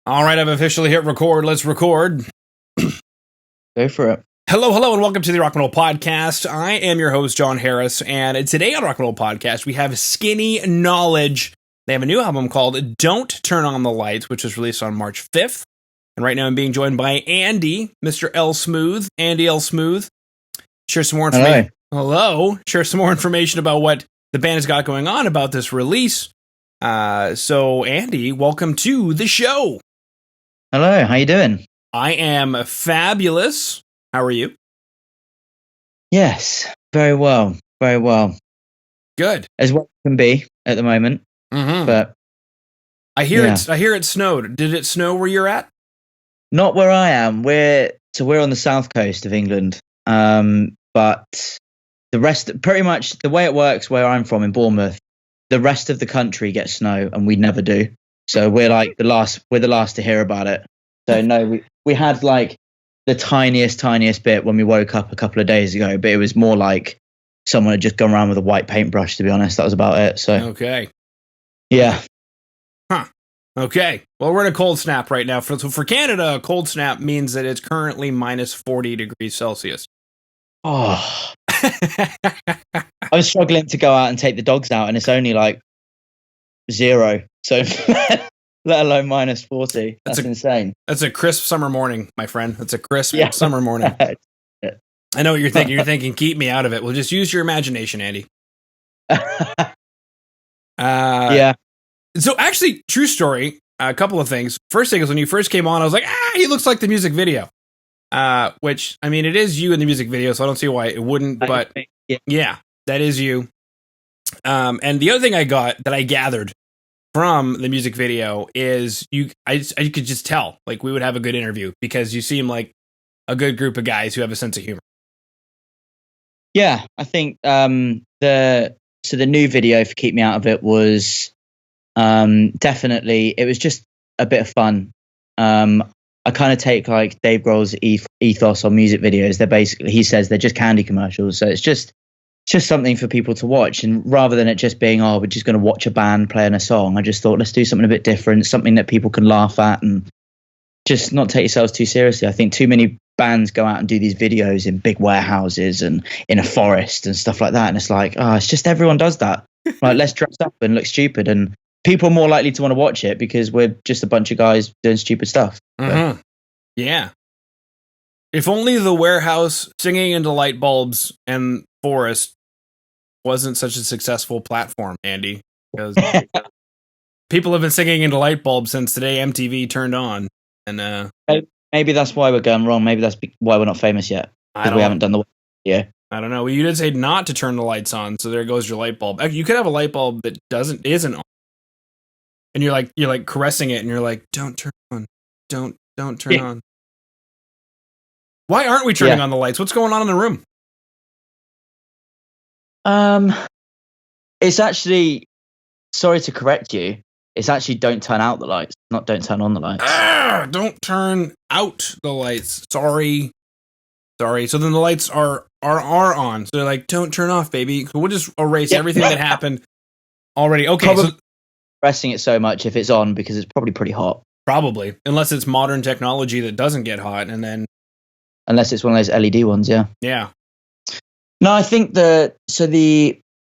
All right, I've officially hit record. Let's record. Go for it. Hello, and welcome to the Rock and Roll Podcast. I am your host, John Harris, and today on Rock and Roll Podcast, we have Skinny Knowledge. They have a new album called Don't Turn on the Lights, which was released on March 5th. And right now I'm being joined by Andy, Mr. L. Smooth, Andy L. Smooth. Share some more information. Hello. Share some more information about what the band has got going on about this release. So, Andy, welcome to the show. Hello, how you doing? I am fabulous. How are you? Yes, very well, very well. Good. As well as can be at the moment. Mm-hmm. But I hear it snowed. Did it snow where you're at? Not where I am. We're on the south coast of England. But the rest, pretty much the way it works where I'm from in Bournemouth, the rest of the country gets snow and we never do. So we're like the last to hear about it. So no, we had like the tiniest bit when we woke up a couple of days ago, but it was more like someone had just gone around with a white paintbrush, to be honest. That was about it. So okay. Yeah. Huh. Okay. Well, we're in a cold snap right now. For Canada, a cold snap means that it's currently minus 40 degrees Celsius. Oh. I'm struggling to go out and take the dogs out, and it's only like 0. So let alone minus 40. That's insane. That's a crisp summer morning, my friend. That's a crisp summer morning. I know what you're thinking. You're thinking, keep me out of it. Well, just use your imagination, Andy. Yeah. So actually, true story, a couple of things. First thing is when you first came on, I was like, he looks like the music video. Which, I mean, it is you in the music video, so I don't see why it wouldn't, but yeah, that is you. And the other thing I gathered from the music video is I could just tell, like, we would have a good interview because you seem like a good group of guys who have a sense of humor. Yeah, I think the new video for Keep Me Out of It was definitely, it was just a bit of fun. I kind of take like Dave Grohl's ethos on music videos. They're basically, he says they're just candy commercials. So it's just something for people to watch. And rather than it just being, we're just going to watch a band playing a song, I just thought, let's do something a bit different, something that people can laugh at and just not take yourselves too seriously. I think too many bands go out and do these videos in big warehouses and in a forest and stuff like that. And it's like, it's just everyone does that. Like, let's dress up and look stupid. And people are more likely to want to watch it because we're just a bunch of guys doing stupid stuff. Mm-hmm. Yeah. If only the warehouse singing into light bulbs and forest wasn't such a successful platform, Andy, because people have been singing into light bulbs since the day MTV turned on. And maybe that's why we're going wrong. Maybe that's why we're not famous yet, because we haven't done the yeah. I don't know. Well, you did say not to turn the lights on, so there goes your light bulb. You could have a light bulb that isn't on, and you're like caressing it, and you're like, don't turn on, don't turn on. Why aren't we turning on the lights? What's going on in the room? It's actually, sorry to correct you, it's actually don't turn out the lights, not don't turn on the lights. Don't turn out the lights. Sorry. So then the lights are on. So they're like, don't turn off, baby. We'll just erase everything that happened already. Okay. Probably pressing it so much if it's on because it's probably pretty hot. Probably. Unless it's modern technology that doesn't get hot, and then unless it's one of those LED ones, yeah. Yeah. No, I think the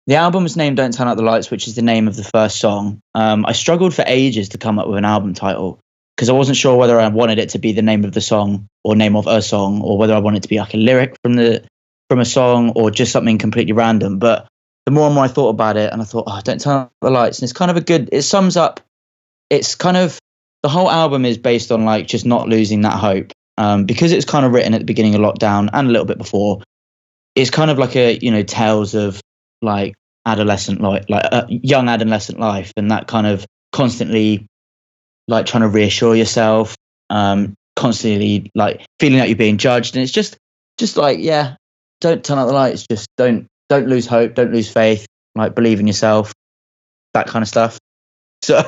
album is named Don't Turn Out the Lights, which is the name of the first song. I struggled for ages to come up with an album title because I wasn't sure whether I wanted it to be the name of the song or name of a song, or whether I wanted it to be like a lyric from a song or just something completely random. But the more and more I thought about it, and I thought, don't turn out the lights. And it's kind of it sums up, it's kind of, the whole album is based on like just not losing that hope. Because it's kind of written at the beginning of lockdown and a little bit before, it's kind of like tales of like adolescent life, like young adolescent life, and that kind of constantly like trying to reassure yourself, constantly like feeling like you're being judged. And it's just like, don't turn out the lights, just don't lose hope, don't lose faith, like believe in yourself, that kind of stuff. So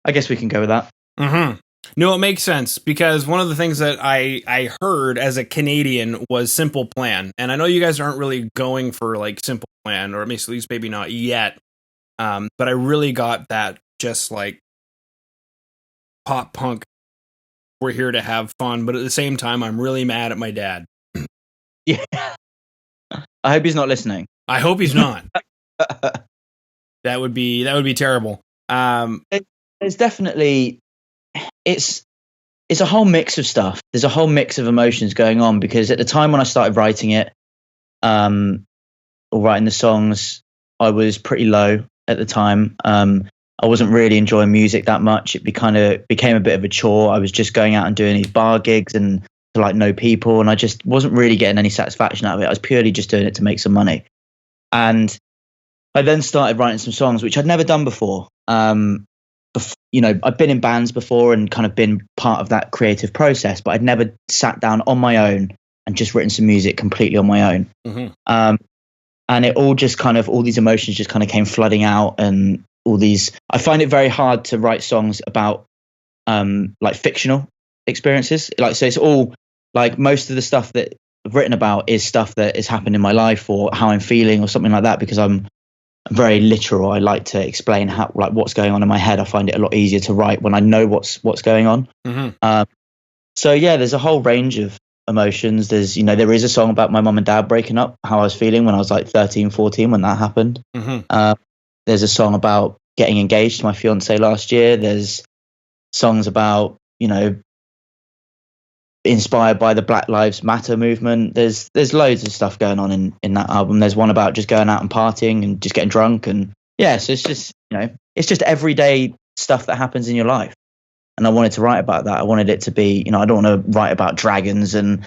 I guess we can go with that. Mm-hmm. No, it makes sense, because one of the things that I heard as a Canadian was Simple Plan. And I know you guys aren't really going for like Simple Plan, or at least maybe not yet. But I really got that just like pop punk. We're here to have fun, but at the same time, I'm really mad at my dad. Yeah. I hope he's not listening. I hope he's not. That would be terrible. There's definitely it's a whole mix of stuff. There's a whole mix of emotions going on, because at the time when I started writing it, or writing the songs, I was pretty low at the time. I wasn't really enjoying music that much. It became a bit of a chore. I was just going out and doing these bar gigs and to like know people, and I just wasn't really getting any satisfaction out of it. I was purely just doing it to make some money. And I then started writing some songs, which I'd never done before. I've been in bands before and kind of been part of that creative process, but I'd never sat down on my own and just written some music completely on my own. Mm-hmm. And it all just kind of, all these emotions just kind of came flooding out, and all these, I find it very hard to write songs about like fictional experiences. Like, so it's all like, most of the stuff that I've written about is stuff that has happened in my life or how I'm feeling or something like that, because I'm very literal. I like to explain how, like, what's going on in my head. I find it a lot easier to write when I know what's going on. Mm-hmm. So yeah, there's a whole range of emotions. There is a song about my mum and dad breaking up, how I was feeling when I was like 13, 14 when that happened. Mm-hmm. There's a song about getting engaged to my fiance last year. There's songs about, inspired by the Black Lives Matter movement. There's loads of stuff going on in that album. There's one about just going out and partying and just getting drunk, and yeah, so it's just it's just everyday stuff that happens in your life. And I wanted to write about that. I wanted it to be, I don't want to write about dragons and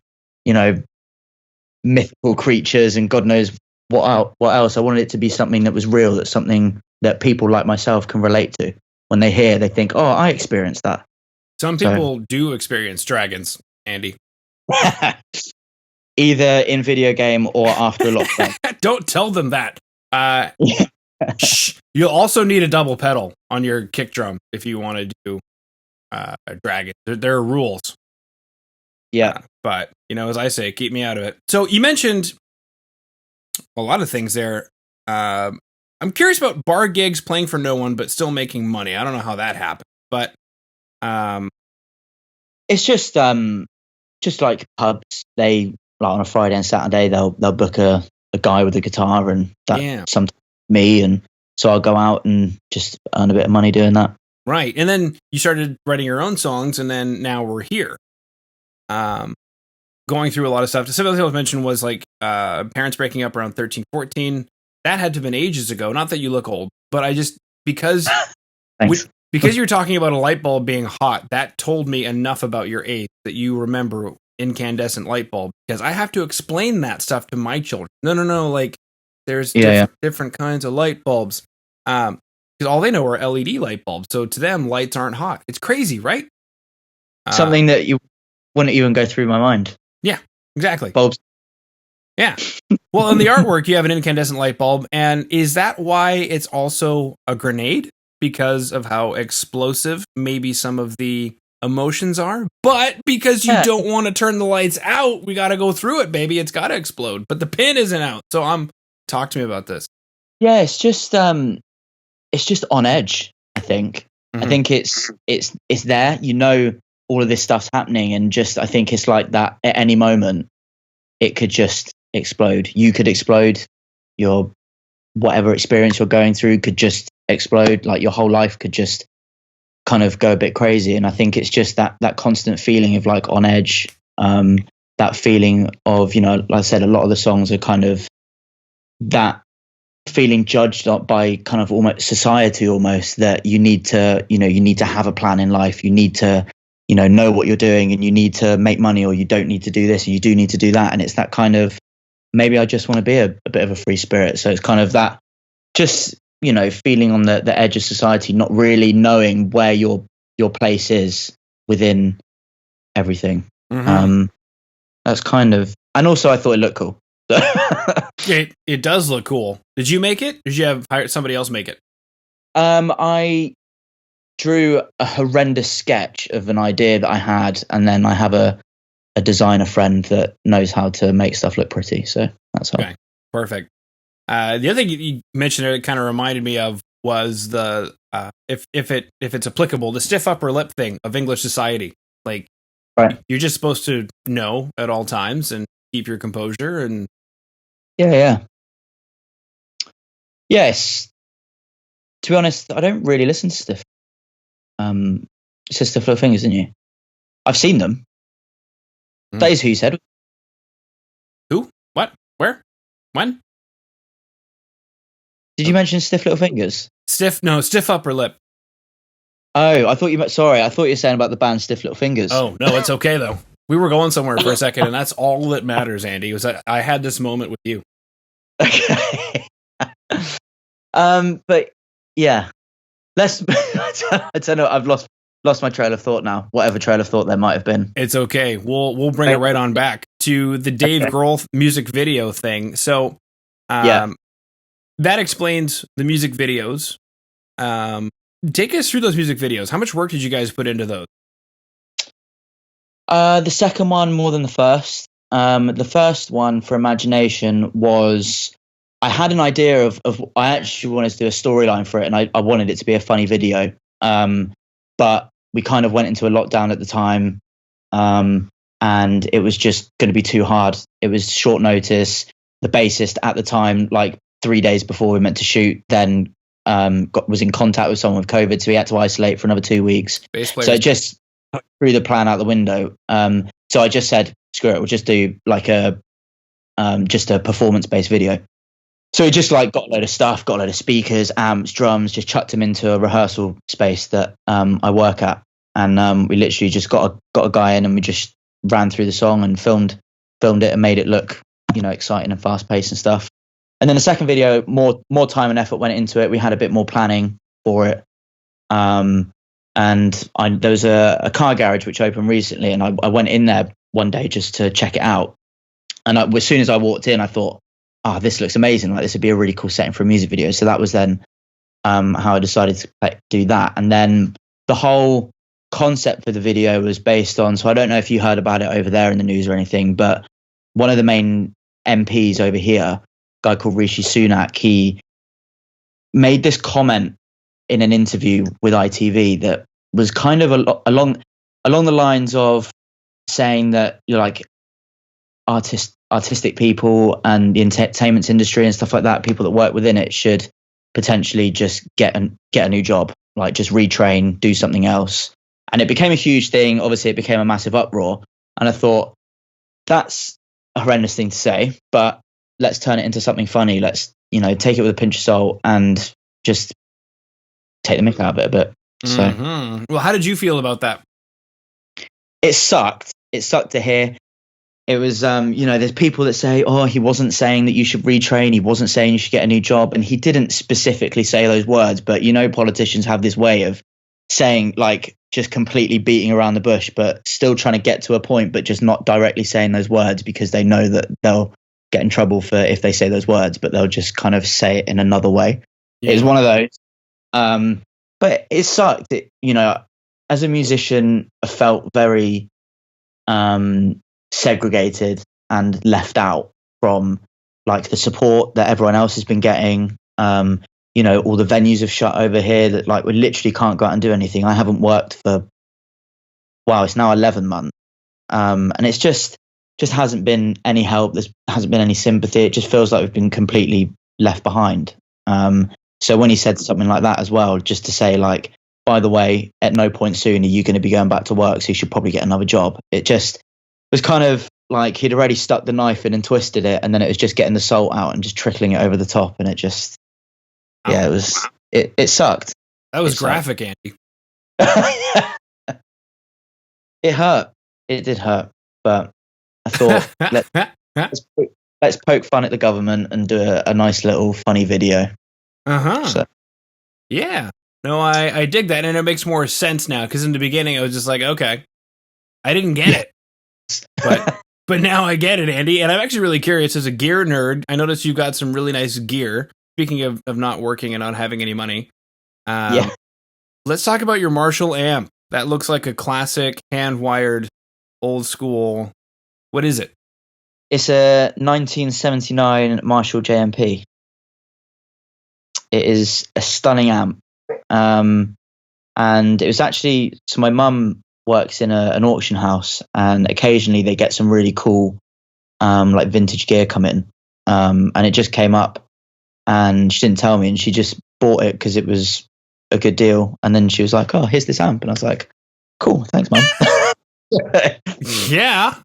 mythical creatures and God knows what else. I wanted it to be something that was real, that's something that people like myself can relate to. When they hear, they think, oh, I experienced that. Some people do experience dragons, Andy. Either in video game or after a lockdown. Don't tell them that. You'll also need a double pedal on your kick drum if you want to do a dragon. There are rules. Yeah. But, as I say, keep me out of it. So you mentioned a lot of things there. I'm curious about bar gigs, playing for no one, but still making money. I don't know how that happened, but it's just like pubs. They, like, on a Friday and Saturday, they'll book a guy with a guitar, and that's sometimes me, and so I'll go out and just earn a bit of money doing that. Right. And then you started writing your own songs, and then now we're here. Going through a lot of stuff. Some of the things I mentioned was like parents breaking up around 13, 14. That had to have been ages ago. Not that you look old, but I just, because because you're talking about a light bulb being hot, that told me enough about your age that you remember incandescent light bulb, because I have to explain that stuff to my children. No, like there's different kinds of light bulbs. Because all they know are LED light bulbs. So to them, lights aren't hot. It's crazy, right? Something that you wouldn't even go through my mind. Yeah, exactly. Bulbs. Yeah. Well, in the artwork, you have an incandescent light bulb. And is that why it's also a grenade? Because of how explosive maybe some of the emotions are? But because you don't want to turn the lights out, we got to go through it, baby. It's got to explode. But the pin isn't out. So talk to me about this. Yeah, it's just on edge, I think. Mm-hmm. I think it's there. All of this stuff's happening, and just, I think it's like that at any moment it could just explode. You could explode. Your whatever experience you're going through could just explode. Like, your whole life could just kind of go a bit crazy. And I think it's just that constant feeling of like on edge, that feeling of, like I said, a lot of the songs are kind of that feeling judged up by kind of almost society, almost, that you need to have a plan in life. You need to know what you're doing, and you need to make money, or you don't need to do this and you do need to do that. And it's that kind of, maybe I just want to be a bit of a free spirit. So it's kind of that, just, feeling on the edge of society, not really knowing where your place is within everything. Mm-hmm. That's kind of, and also I thought it looked cool. It does look cool. Did you make it? Or did you have hired somebody else make it? I drew a horrendous sketch of an idea that I had, and then I have a designer friend that knows how to make stuff look pretty. So that's all. Okay, perfect. The other thing you mentioned, it kind of reminded me of, was the if it's applicable, the stiff upper lip thing of English society. Like, Right. you're just supposed to know at all times and keep your composure. And Yeah. Yes. To be honest, I don't really listen to Stiff. It's just Stiff Little Fingers, isn't you? I've seen them. That is who you said. Who? What? Where? When? Did you mention Stiff Little Fingers? Stiff upper lip. Oh, I thought you meant. Sorry, I thought you were saying about the band Stiff Little Fingers. Oh no, it's okay though. We were going somewhere for a second, and that's all that matters, Andy. Was that I had this moment with you. Okay. But yeah, let's. I don't know. I've lost my trail of thought now. Whatever trail of thought there might have been. It's okay. We'll bring it right on back to the Dave Grohl music video thing. So, that explains the music videos. Take us through those music videos. How much work did you guys put into those? The second one more than the first. The first one, for Imagination, was I had an idea of I actually wanted to do a storyline for it, and I wanted it to be a funny video. But we kind of went into a lockdown at the time, and it was just going to be too hard. It was short notice. The bassist at the time, like 3 days before we meant to shoot, then was in contact with someone with COVID, so he had to isolate for another 2 weeks. So it just threw the plan out the window. So I just said, screw it, we'll just do like just a performance-based video. So we just like got a load of stuff, got a load of speakers, amps, drums, just chucked them into a rehearsal space that I work at, and we literally just got a guy in, and we just ran through the song and filmed it and made it look, exciting and fast-paced and stuff. And then the second video, more time and effort went into it. We had a bit more planning for it. And there was a car garage which opened recently, and I went in there one day just to check it out. And as soon as I walked in, I thought, this looks amazing. Like, this would be a really cool setting for a music video. So that was then how I decided to do that. And then the whole concept for the video was based on, so I don't know if you heard about it over there in the news or anything, but one of the main MPs over here, guy called Rishi Sunak, he made this comment in an interview with ITV that was kind of along the lines of saying that you're like artistic people and the entertainment industry and stuff like that, people that work within it should potentially just get a new job, like just retrain, do something else. And it became a huge thing. Obviously, it became a massive uproar. And I thought, that's a horrendous thing to say, but let's turn it into something funny. Let's, take it with a pinch of salt and just take the mick out of it a bit. So, Well, how did you feel about that? It sucked. It sucked to hear. It was, there's people that say, he wasn't saying that you should retrain. He wasn't saying you should get a new job. And he didn't specifically say those words. But, politicians have this way of saying, like, just completely beating around the bush, but still trying to get to a point, but just not directly saying those words because they know that they'll get in trouble for if they say those words, but they'll just kind of say it in another way. Yeah. It was one of those. But it sucked. As a musician, I felt very segregated and left out from like the support that everyone else has been getting. All the venues have shut over here that like we literally can't go out and do anything. I haven't worked for, it's now 11 months. And it's just hasn't been any help. There hasn't been any sympathy. It just feels like we've been completely left behind. So when he said something like that as well, just to say like, by the way, at no point soon are you going to be going back to work, so you should probably get another job. It just was kind of like he'd already stuck the knife in and twisted it, and then it was just getting the salt out and just trickling it over the top, and it just, it sucked. That was graphic, Andy. It hurt. It did hurt, but I thought let's poke fun at the government and do a nice little funny video. So. Yeah. No, I dig that, and it makes more sense now, because in the beginning I was just like, okay, I didn't get it. But now I get it, Andy, and I'm actually really curious as a gear nerd. I noticed you've got some really nice gear. Speaking of not working and not having any money. Let's talk about your Marshall amp. That looks like a classic hand-wired, old school. What is it? It's a 1979 Marshall JMP. It is a stunning amp. And it was actually, so my mum works in an auction house, and occasionally they get some really cool like vintage gear come in, and it just came up, and she didn't tell me, and she just bought it because it was a good deal. And then she was like, "Oh, here's this amp," and I was like, "Cool, thanks, mum." Yeah.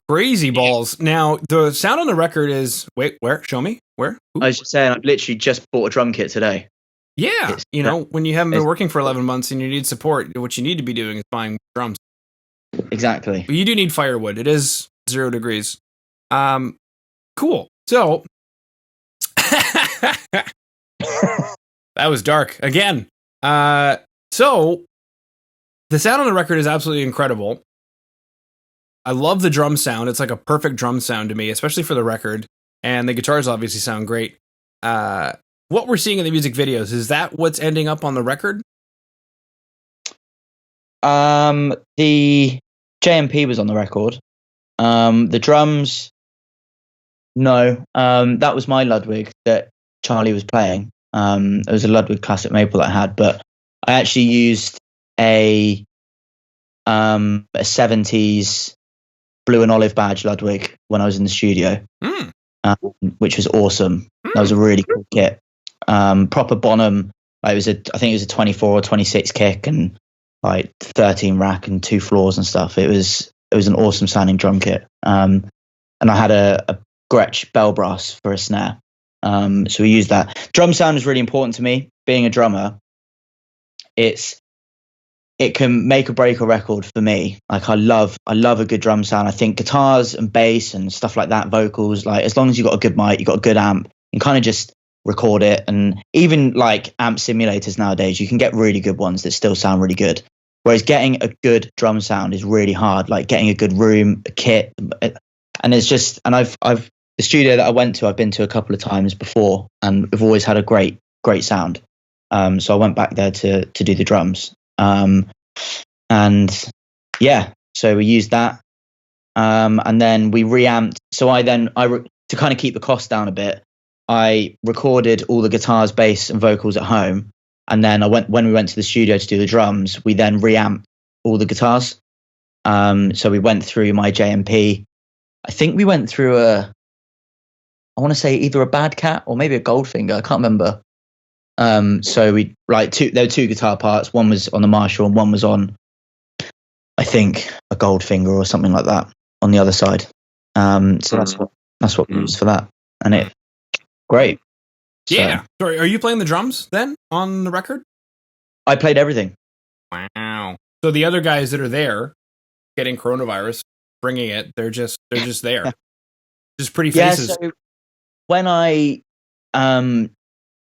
Crazy balls. Now, the sound on the record is, wait, where? Show me. Where? Ooh. I was just saying, I've literally just bought a drum kit today. Yeah. When you haven't been working for 11 months and you need support, what you need to be doing is buying drums. Exactly. But you do need firewood. It is 0 degrees. Cool. So, that was dark again. So, the sound on the record is absolutely incredible. I love the drum sound. It's like a perfect drum sound to me, especially for the record. And the guitars obviously sound great. What we're seeing in the music videos, is that what's ending up on the record? The JMP was on the record. The drums, no. That was my Ludwig that Charlie was playing. It was a Ludwig Classic Maple that I had, but I actually used a 70s blue and olive badge Ludwig when I was in the studio, which was awesome. That was a really cool kit. Proper Bonham. I think it was a 24 or 26 kick and like 13 rack and 2 floors and stuff. It was an awesome sounding drum kit. And I had a Gretsch bell brass for a snare. So we used that. Drum sound is really important to me. Being a drummer, it can make or break a record for me. Like I love a good drum sound. I think guitars and bass and stuff like that, vocals, like as long as you got a good mic, you got a good amp, you can kind of just record it. And even like amp simulators nowadays, you can get really good ones that still sound really good. Whereas getting a good drum sound is really hard. Like getting a good room, a kit, and it's just. And I've the studio that I went to, I've been to a couple of times before, and we've always had a great sound. So I went back there to do the drums. And yeah, so we used that, and then we reamped. So to kind of keep the cost down a bit, I recorded all the guitars, bass, and vocals at home, and then when we went to the studio to do the drums, we then reamped all the guitars. So we went through my JMP. I think we went through I want to say either a Bad Cat or maybe a Goldfinger. I can't remember. So we there were 2 guitar parts. One was on the Marshall and one was on, I think, a Goldfinger or something like that on the other side. So that's what we used for that, and it great. Yeah. So, sorry, are you playing the drums then on the record? I played everything. Wow. So the other guys that are there getting coronavirus, bringing it, they're just there. Just pretty faces. Yeah. So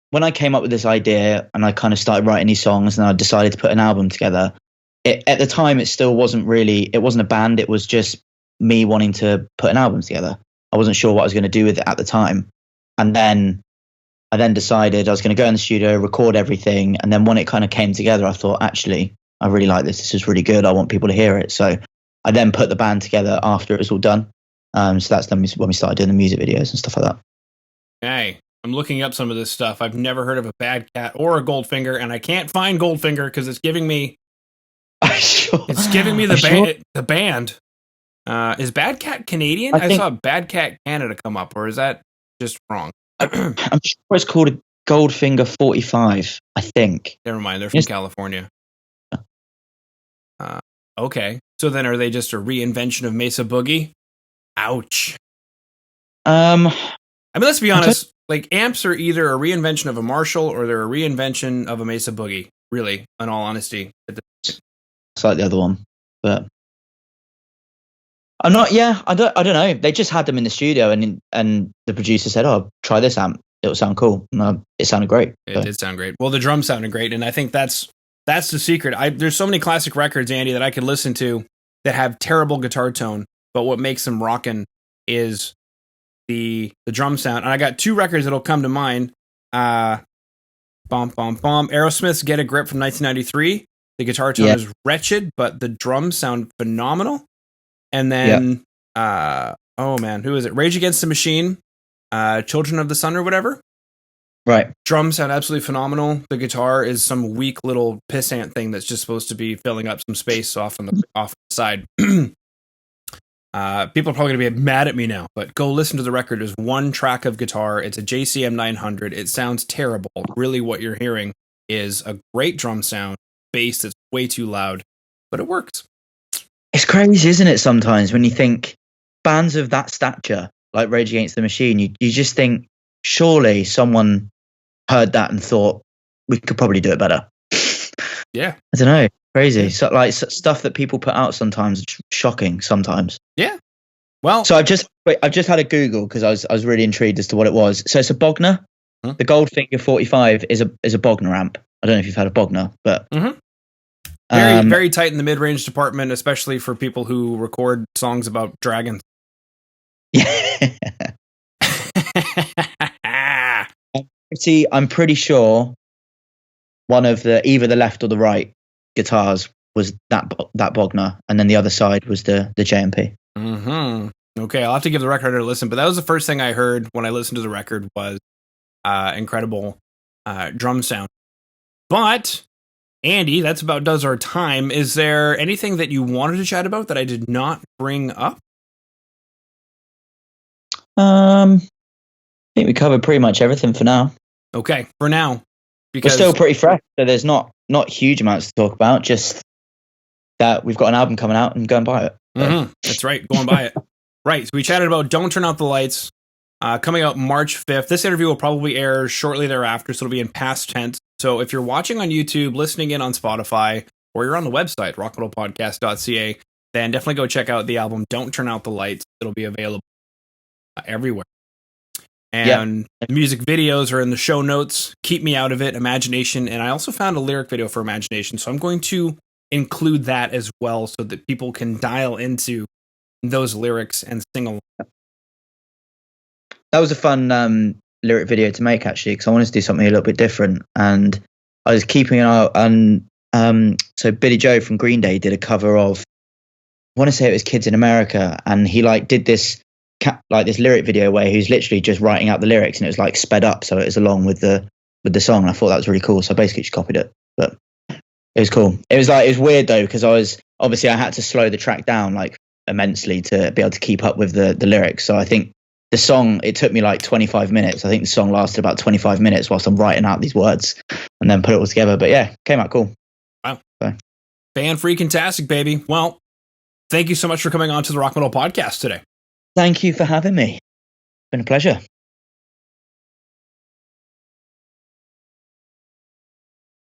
when I came up with this idea and I kind of started writing these songs and I decided to put an album together, at the time it still wasn't a band. It was just me wanting to put an album together. I wasn't sure what I was going to do with it at the time. And then I decided I was going to go in the studio, record everything. And then when it kind of came together, I thought, actually, I really like this. This is really good. I want people to hear it. So I then put the band together after it was all done. So that's when we started doing the music videos and stuff like that. Hey, I'm looking up some of this stuff. I've never heard of a Bad Cat or a Goldfinger, and I can't find Goldfinger because it's giving me. It's giving me the band. Is Bad Cat Canadian? I saw Bad Cat Canada come up, or is that just wrong? I'm sure it's called a Goldfinger 45, I think. Never mind, they're from California. Okay, so then are they just a reinvention of Mesa Boogie? Ouch. I mean, let's be honest. Like, amps are either a reinvention of a Marshall or they're a reinvention of a Mesa Boogie. Really, in all honesty. It's like the other one, but I'm not. Yeah, I don't know. They just had them in the studio, and the producer said, "Oh, try this amp. It'll sound cool." And it sounded great. It did sound great. Well, the drums sounded great, and I think that's the secret. There's so many classic records, Andy, that I could listen to that have terrible guitar tone, but what makes them rockin' is the drum sound. And I got 2 records that'll come to mind. Bomb, bomb, bomb. Aerosmith's Get a Grip from 1993. The guitar tone is wretched, but the drums sound phenomenal. And then, oh man, who is it? Rage Against the Machine, Children of the Sun or whatever. Right. Drums sound absolutely phenomenal. The guitar is some weak little pissant thing that's just supposed to be filling up some space off on the side. People are probably going to be mad at me now, but go listen to the record. There's one track of guitar. It's a JCM 900. It sounds terrible. Really, what you're hearing is a great drum sound, bass that's way too loud, but it works. It's crazy, isn't it, sometimes when you think bands of that stature, like Rage Against the Machine, you just think, surely someone heard that and thought, we could probably do it better. Yeah. I don't know. Crazy. Yeah. So, stuff that people put out sometimes, shocking sometimes. Yeah. Well, so I've just had a Google because I was really intrigued as to what it was. So it's a Bogner. Huh? The Goldfinger 45 is a Bogner amp. I don't know if you've had a Bogner, but very, very tight in the mid-range department, especially for people who record songs about dragons. Yeah. I'm pretty sure one of either the left or the right guitars was that Bogner, and then the other side was the JMP. Okay, I'll have to give the record a listen, but that was the first thing I heard when I listened to the record was incredible drum sound. But Andy, that's about does our time. Is there anything that you wanted to chat about that I did not bring up? I think we covered pretty much everything for now. Okay, for now. Because we're still pretty fresh, so there's not huge amounts to talk about, just that we've got an album coming out and go and buy it. That's right, go and buy it. Right, so we chatted about Don't Turn Out the Lights, coming out March 5th. This interview will probably air shortly thereafter, so it'll be in past tense. So if you're watching on YouTube, listening in on Spotify, or you're on the website, rockandrollpodcast.ca, then definitely go check out the album Don't Turn Out the Lights. It'll be available everywhere. And music videos are in the show notes. Keep Me Out of It, Imagination. And I also found a lyric video for Imagination. So I'm going to include that as well so that people can dial into those lyrics and sing along. That was a fun lyric video to make, actually, because I wanted to do something a little bit different. And I was keeping an eye on. So Billy Joe from Green Day did a cover of, I want to say it was Kids in America. And he did this lyric video where he was literally just writing out the lyrics, and it was sped up, so it was along with the song. And I thought that was really cool, so I basically just copied it. But it was cool. It was weird though, because I had to slow the track down immensely to be able to keep up with the lyrics. So I think the song, it took me 25 minutes. I think the song lasted about 25 minutes whilst I'm writing out these words and then put it all together. But yeah, came out cool. Wow. So. Fan-freaking-tastic, baby. Well, thank you so much for coming on to the Rock Metal Podcast today. Thank you for having me. It's been a pleasure.